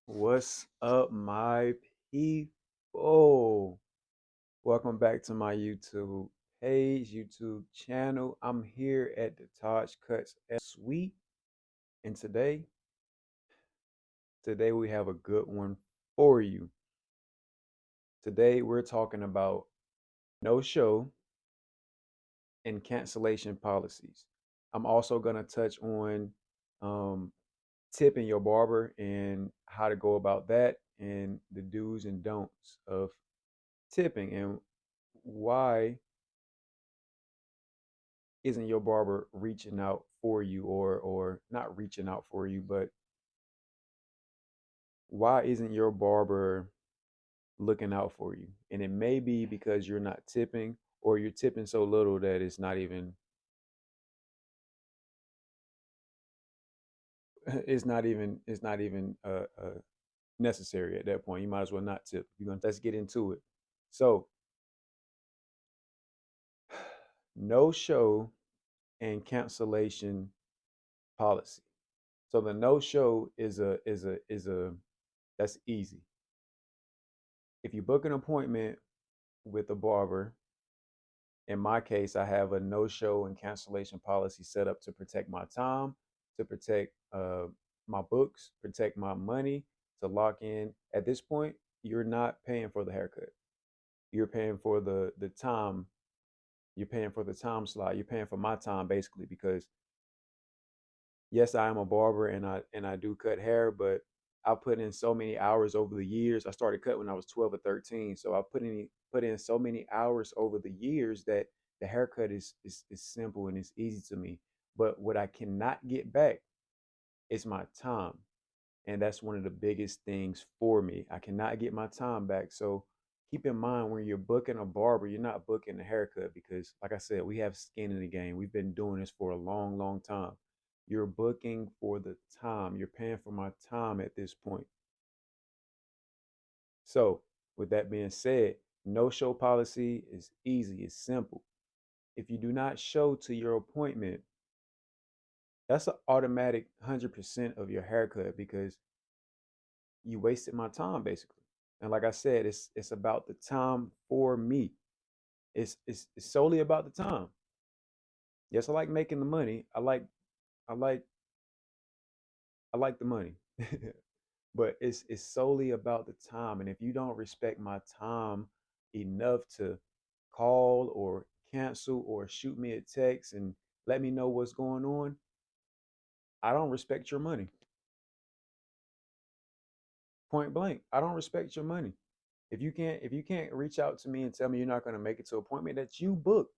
What's up, my people? Welcome back to my YouTube page, YouTube channel. I'm here at the Taj Cuts Suite, and today we have a good one for you. Today we're talking about no show and cancellation policies. I'm also gonna touch on um, tipping your barber and how to go about that, and the do's and don'ts of tipping, and why isn't your barber reaching out for you, or not reaching out for you, but why isn't your barber looking out for you? And it may be because you're not tipping, or you're tipping so little that it's not even necessary at that point. You might as well not tip. You're gonna Let's get into it. So, no show and cancellation policy. So the no show is a that's easy. If you book an appointment with a barber, in my case, I have a no show and cancellation policy set up to protect my time, to protect my books, protect my money, to lock in. At this point, you're not paying for the haircut. You're paying for the time. You're paying for the time slot. You're paying for my time basically, because yes, I am a barber and I do cut hair, but I put in so many hours over the years. I started cut when I was 12 or 13. So I put in so many hours over the years that the haircut is simple and it's easy to me. But what I cannot get back is my time. And that's one of the biggest things for me. I cannot get my time back. So keep in mind, when you're booking a barber, you're not booking a haircut, because, like I said, we have skin in the game. We've been doing this for a long, long time. You're booking for the time. You're paying for my time at this point. So, with that being said, no show policy is easy, it's simple. If you do not show to your appointment, that's an automatic 100% of your haircut, because you wasted my time basically. And like I said, it's about the time for me. It's solely about the time. Yes, I like making the money. I like I like the money. But it's solely about the time. And if you don't respect my time enough to call or cancel or shoot me a text and let me know what's going on, I don't respect your money. Point blank. I don't respect your money. If you can't reach out to me and tell me you're not going to make it to appointment that you booked,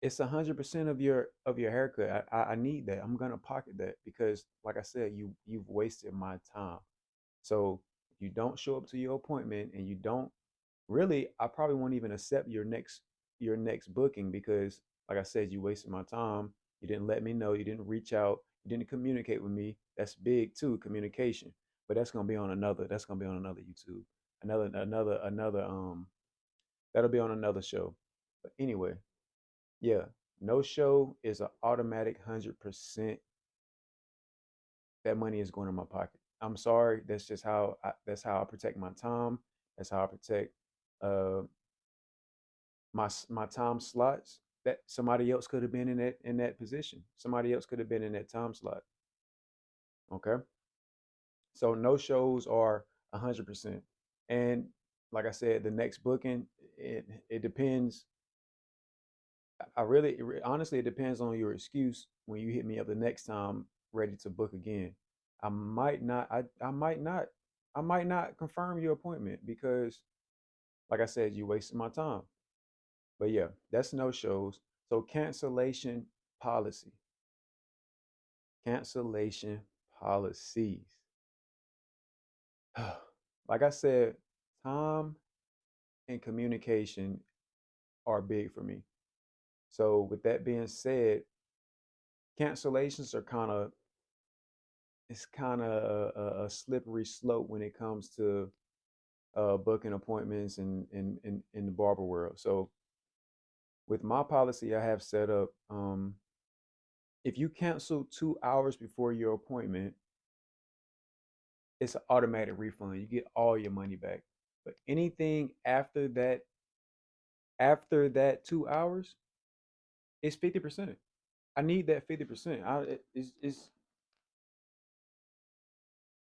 it's 100% of your haircut. I need that. I'm gonna pocket that, because, like I said, you've wasted my time. So if you don't show up to your appointment, and you don't really, I probably won't even accept your next booking, because, like I said, you wasted my time. You didn't let me know. You didn't reach out. You didn't communicate with me. That's big too, communication. But that's gonna be on another YouTube. Another that'll be on another show. But anyway, yeah, no show is an automatic 100%. That money is going in my pocket. I'm sorry. That's how I protect my time. That's how I protect uh my time slots, that somebody else could have been in that position. Somebody else could have been in that time slot. Okay. So no shows are 100%. And like I said, the next booking, it depends. Honestly, it depends on your excuse when you hit me up the next time ready to book again. I might not confirm your appointment, because, like I said, you wasted my time. But yeah, that's no shows. So policy, cancellation policies. Like I said, time and communication are big for me. So with that being said, cancellations are kind of a slippery slope when it comes to booking appointments in the barber world. So with my policy I have set up, if you cancel 2 hours before your appointment, it's an automatic refund. You get all your money back. But anything after that 2 hours, it's 50%. I need that 50%.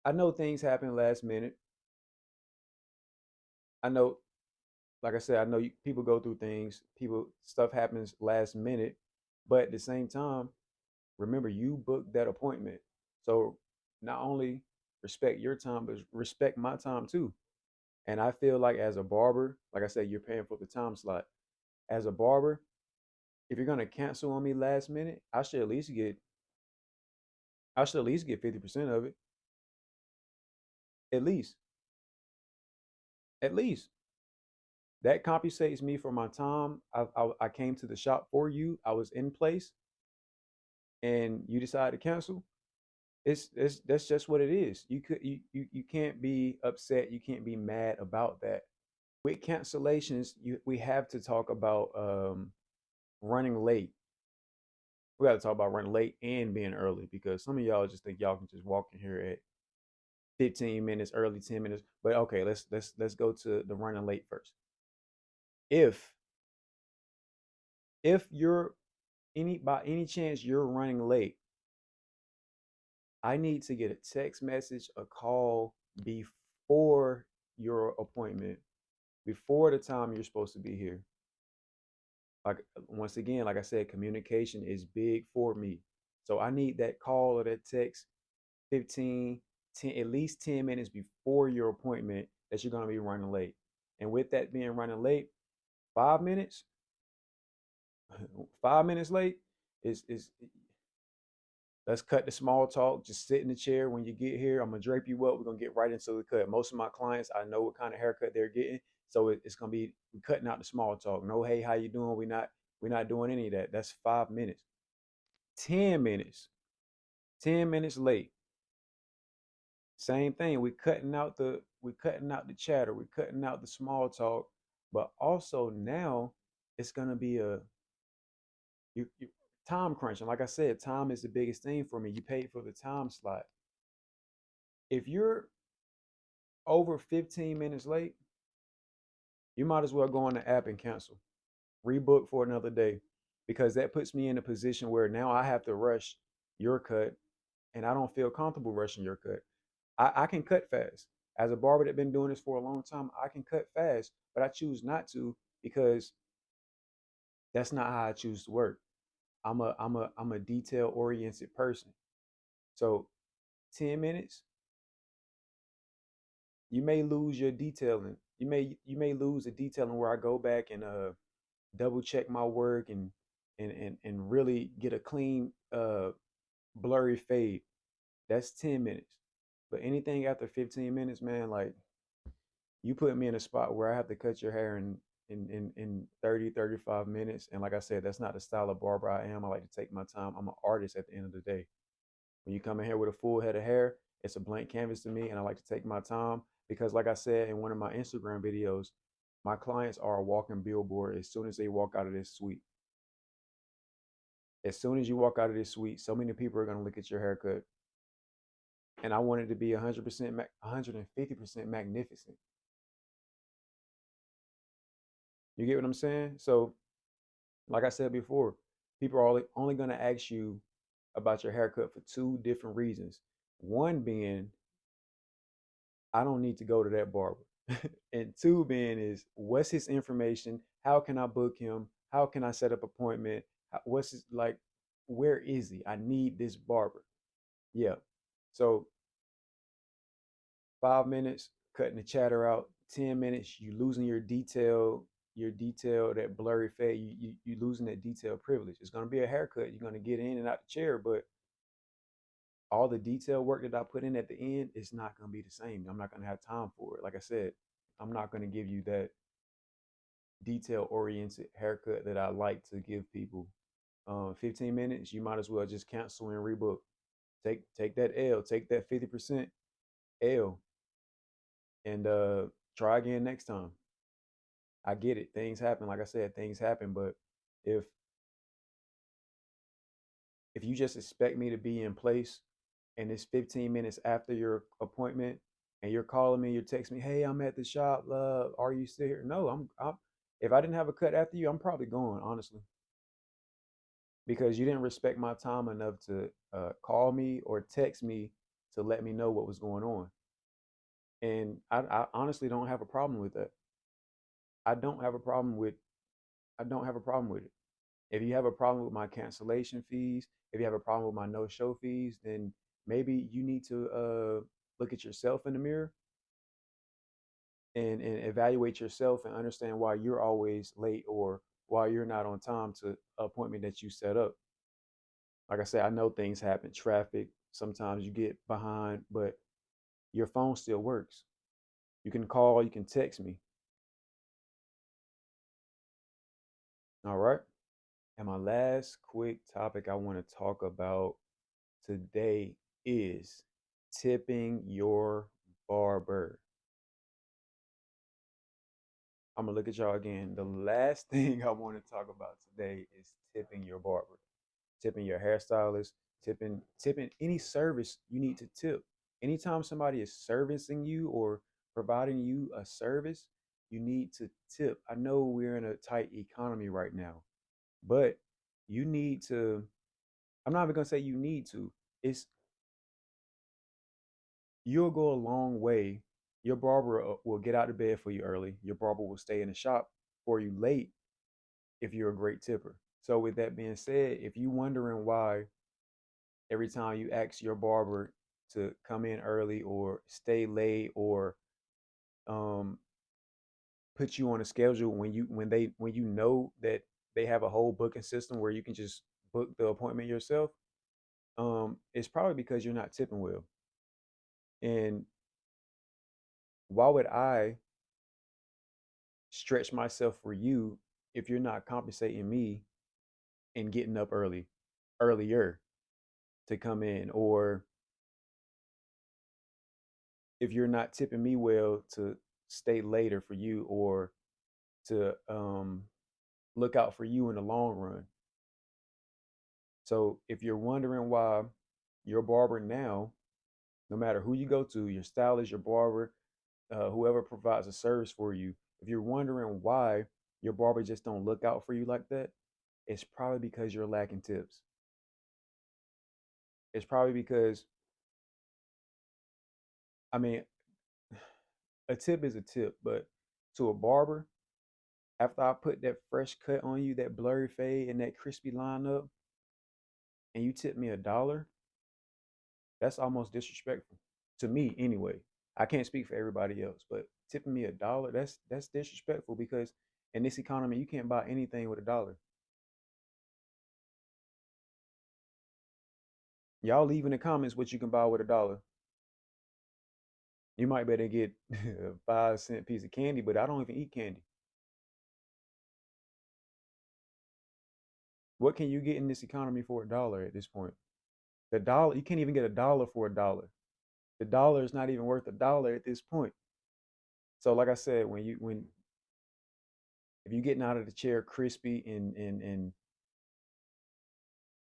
I know things happen last minute. I know, like I said, I know people go through things. People stuff happens last minute, but at the same time, remember you booked that appointment. So not only respect your time, but respect my time too. And I feel like as a barber, like I said, you're paying for the time slot. As a barber, if you're gonna cancel on me last minute, I should at least get 50% of it. At least. At least. That compensates me for my time. I came to the shop for you. I was in place and you decided to cancel. It's That's just what it is. You can't be upset. You can't be mad about that. With cancellations, we have to talk about running late. We got to talk about running late and being early because some of y'all just think y'all can just walk in here at 15 minutes early, 10 minutes. But okay, let's go to the running late first. If you're by any chance you're running late, I need to get a text message, a call before your appointment, before the time you're supposed to be here. Like once again, like I said, communication is big for me. So I need that call or that text 15, 10, at least 10 minutes before your appointment that you're going to be running late. And with that being running late, 5 minutes, 5 minutes late is let's cut the small talk. Just sit in the chair when you get here. I'm gonna drape you up. We're gonna get right into the cut. Most of my clients, I know what kind of haircut they're getting, so it's gonna be cutting out the small talk. No, hey, how you doing? We're not doing any of that. That's 5 minutes. 10 minutes. 10 minutes late. Same thing. We're cutting out the chatter. We're cutting out the small talk. But also now it's gonna be you time crunching. Like I said, time is the biggest thing for me. You paid for the time slot. If you're over 15 minutes late, you might as well go on the app and cancel, rebook for another day, because that puts me in a position where now I have to rush your cut, and I don't feel comfortable rushing your cut. I can cut fast. As a barber that been doing this for a long time, I can cut fast, but I choose not to because that's not how I choose to work. I'm a detail oriented person. So 10 minutes, you may lose your detailing. You may lose the detailing where I go back and double check my work and really get a clean blurry fade. That's 10 minutes. But anything after 15 minutes, man, like you put me in a spot where I have to cut your hair in 30, 35 minutes. And like I said, that's not the style of barber I am. I like to take my time. I'm an artist at the end of the day. When you come in here with a full head of hair, it's a blank canvas to me, and I like to take my time because, like I said in one of my Instagram videos, my clients are a walking billboard as soon as they walk out of this suite. As soon as you walk out of this suite, so many people are going to look at your haircut, and I want it to be 100%, 150% magnificent. You get what I'm saying? So, like I said before, people are only going to ask you about your haircut for two different reasons. One being I don't need to go to that barber. And two being is what's his information? How can I book him? How can I set up appointment? What's his like? Where is he? I need this barber. Yeah. So 5 minutes cutting the chatter out. 10 minutes you losing your detail, that blurry fade. You losing that detail privilege. It's gonna be a haircut. You're gonna get in and out the chair, but all the detail work that I put in at the end is not going to be the same. I'm not going to have time for it. Like I said, I'm not going to give you that detail oriented haircut that I like to give people. 15 minutes, you might as well just cancel and rebook. Take that L, take that 50% L, and try again next time. I get it. Things happen. Like I said, things happen, but If if you just expect me to be in place and it's 15 minutes after your appointment and you're calling me, you're texting me, "Hey, I'm at the shop. Are you still here?" No, I'm. If I didn't have a cut after you, I'm probably going, honestly, because you didn't respect my time enough to call me or text me to let me know what was going on. And I honestly don't have a problem with that. I don't have a problem with. I don't have a problem with it. If you have a problem with my cancellation fees, if you have a problem with my no-show fees, then maybe you need to look at yourself in the mirror and evaluate yourself and understand why you're always late or why you're not on time to an appointment that you set up. Like I said, I know things happen, traffic, sometimes you get behind, but your phone still works. You can call, you can text me. All right. And my last quick topic I want to talk about today is tipping your barber. I'm gonna look at y'all again. The last thing I want to talk about today is tipping your barber, tipping your hairstylist, tipping any service you need to tip. Anytime somebody is servicing you or providing you a service, you need to tip. I know we're in a tight economy right now, but you need to. I'm not even gonna say you need to. It's You'll go a long way. Your barber will get out of bed for you early. Your barber will stay in the shop for you late if you're a great tipper. So with that being said, if you wondering why every time you ask your barber to come in early or stay late or um, put you on a schedule when you know that they have a whole booking system where you can just book the appointment yourself, it's probably because you're not tipping well. And why would I stretch myself for you if you're not compensating me and getting up earlier to come in, or if you're not tipping me well to stay later for you or to look out for you in the long run. So if you're wondering why your barber now, no matter who you go to, your stylist, your barber, whoever provides a service for you, if you're wondering why your barber just don't look out for you like that, it's probably because you're lacking tips. It's probably because, I mean, a tip is a tip, but to a barber, after I put that fresh cut on you, that blurry fade and that crispy line up, and you tip me $1, that's almost disrespectful to me anyway. I can't speak for everybody else, but tipping me $1, that's disrespectful because in this economy you can't buy anything with $1. Y'all leave in the comments what you can buy with $1. You might better get a 5 cent piece of candy, but I don't even eat candy. What can you get in this economy for $1 at this point? The dollar, you can't even get $1 for $1. The dollar is not even worth $1 at this point. So like I said, when if you're getting out of the chair crispy and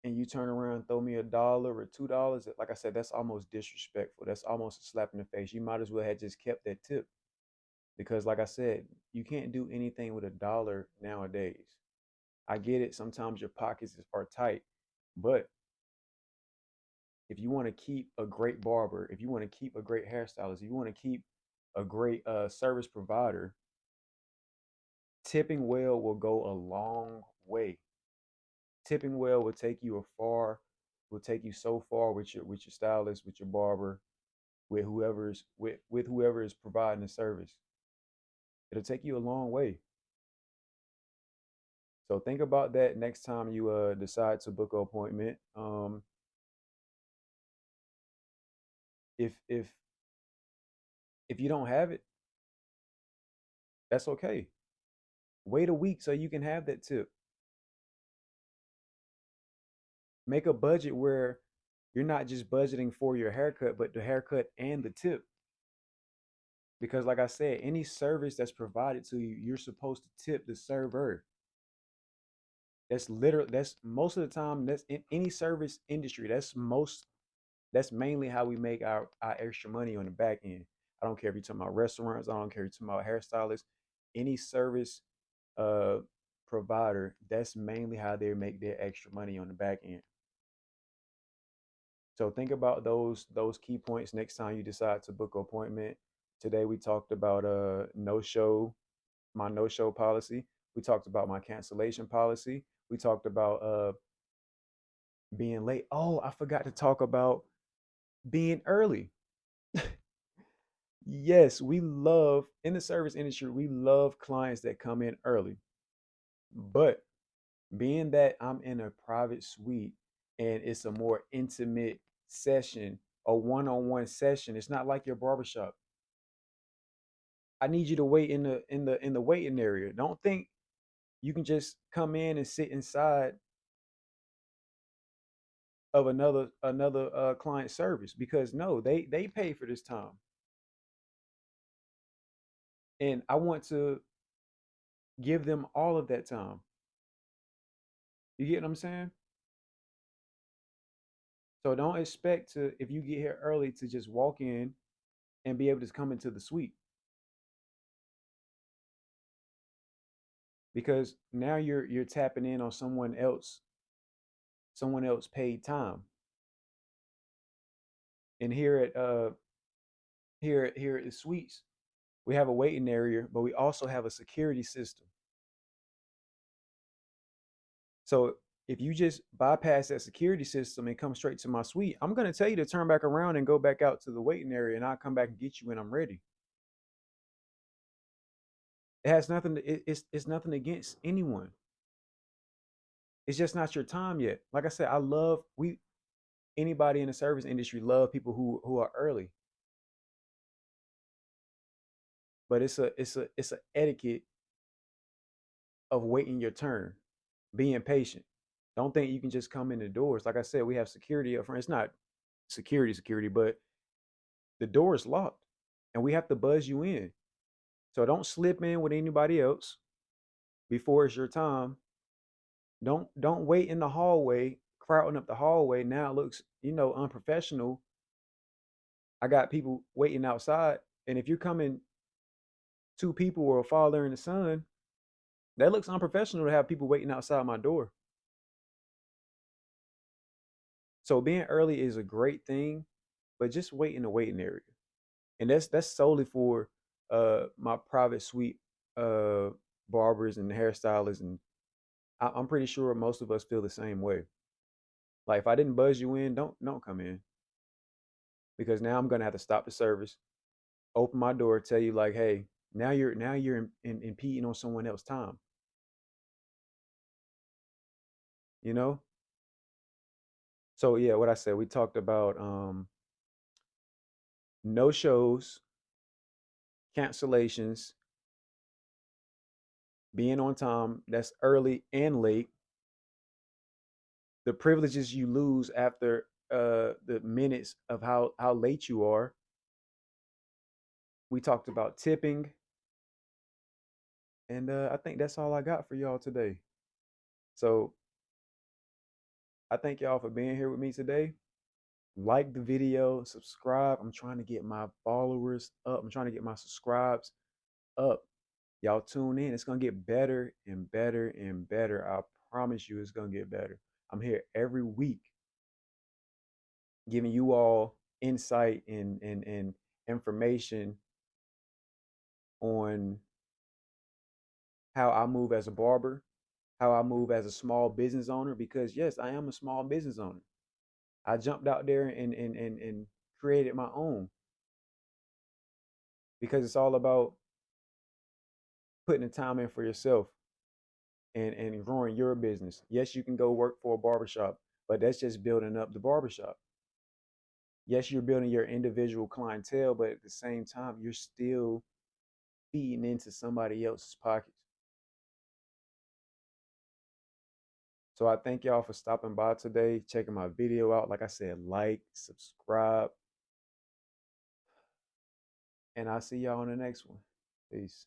you turn around and throw me $1 or $2, like I said, that's almost disrespectful. That's almost a slap in the face. You might as well have just kept that tip because, like I said, you can't do anything with $1 nowadays. I get it. Sometimes your pockets are tight, but if you want to keep a great barber, if you want to keep a great hairstylist, if you want to keep a great service provider, tipping well will go a long way. Tipping well will take you a far, will take you so far with your stylist, with your barber, with whoever is providing the service. It'll take you a long way. So think about that next time you decide to book an appointment. If if you don't have it, that's okay. Wait a week so you can have that tip. Make a budget where you're not just budgeting for your haircut, but the haircut and the tip. Because, like I said, any service that's provided to you, you're supposed to tip the server. That's literally that's most of the time that's in any service industry. That's mainly how we make our extra money on the back end. I don't care if you're talking about restaurants, I don't care if you're talking about hairstylists, any service uh provider, that's mainly how they make their extra money on the back end. So think about those key points next time you decide to book an appointment. Today we talked about no show, my no show policy. We talked about my cancellation policy. We talked about being late. Oh, I forgot to talk about being early. Yes, we love in the service industry, we love clients that come in early. But being that I'm in a private suite and it's a more intimate session, a one-on-one session, it's not like your barbershop. I need you to wait in the waiting area. Don't think you can just come in and sit inside of another client service, because no, they pay for this time. And I want to give them all of that time. You get what I'm saying? So don't expect to, if you get here early, to just walk in and be able to come into the suite, because now you're tapping in on someone else paid time. And here at the suites, we have a waiting area, but we also have a security system. So if you just bypass that security system and come straight to my suite, I'm gonna tell you to turn back around and go back out to the waiting area, and I'll come back and get you when I'm ready. It has nothing. It's nothing against anyone. It's just not your time yet. Like I said, I love we anybody in the service industry love people who are early, but it's a etiquette of waiting your turn, being patient. Don't think you can just come in the doors. Like I said, we have security up front. It's not security, but the door is locked, and we have to buzz you in. So don't slip in with anybody else before it's your time. Don't wait in the hallway, crowding up the hallway. Now it looks, unprofessional. I got people waiting outside, and if you're coming two people or a father and a son, that looks unprofessional to have people waiting outside my door. So being early is a great thing, but just wait in the waiting area. And that's solely for my private suite uh barbers and hairstylists, and I'm pretty sure most of us feel the same way. Like if I didn't buzz you in, don't come in, because now I'm gonna have to stop the service, open my door, tell you like, hey, now you're impeding on someone else's time. You know. So yeah, what I said, we talked about no shows, cancellations, being on time, that's early and late, the privileges you lose after the minutes of how late you are. We talked about tipping, and I think that's all I got for y'all today. So I thank y'all for being here with me today. Like the video, subscribe. I'm trying to get my followers up. I'm trying to get my subscribes up. Y'all tune in. It's gonna get better and better and better. I promise you, it's gonna get better. I'm here every week giving you all insight and information on how I move as a barber, how I move as a small business owner, because yes, I am a small business owner. I jumped out there and created my own, because it's all about putting the time in for yourself and growing your business. Yes, you can go work for a barbershop, but that's just building up the barbershop. Yes, you're building your individual clientele, but at the same time, you're still feeding into somebody else's pockets. So I thank y'all for stopping by today, checking my video out. Like I said, like, subscribe, and I'll see y'all on the next one. Peace.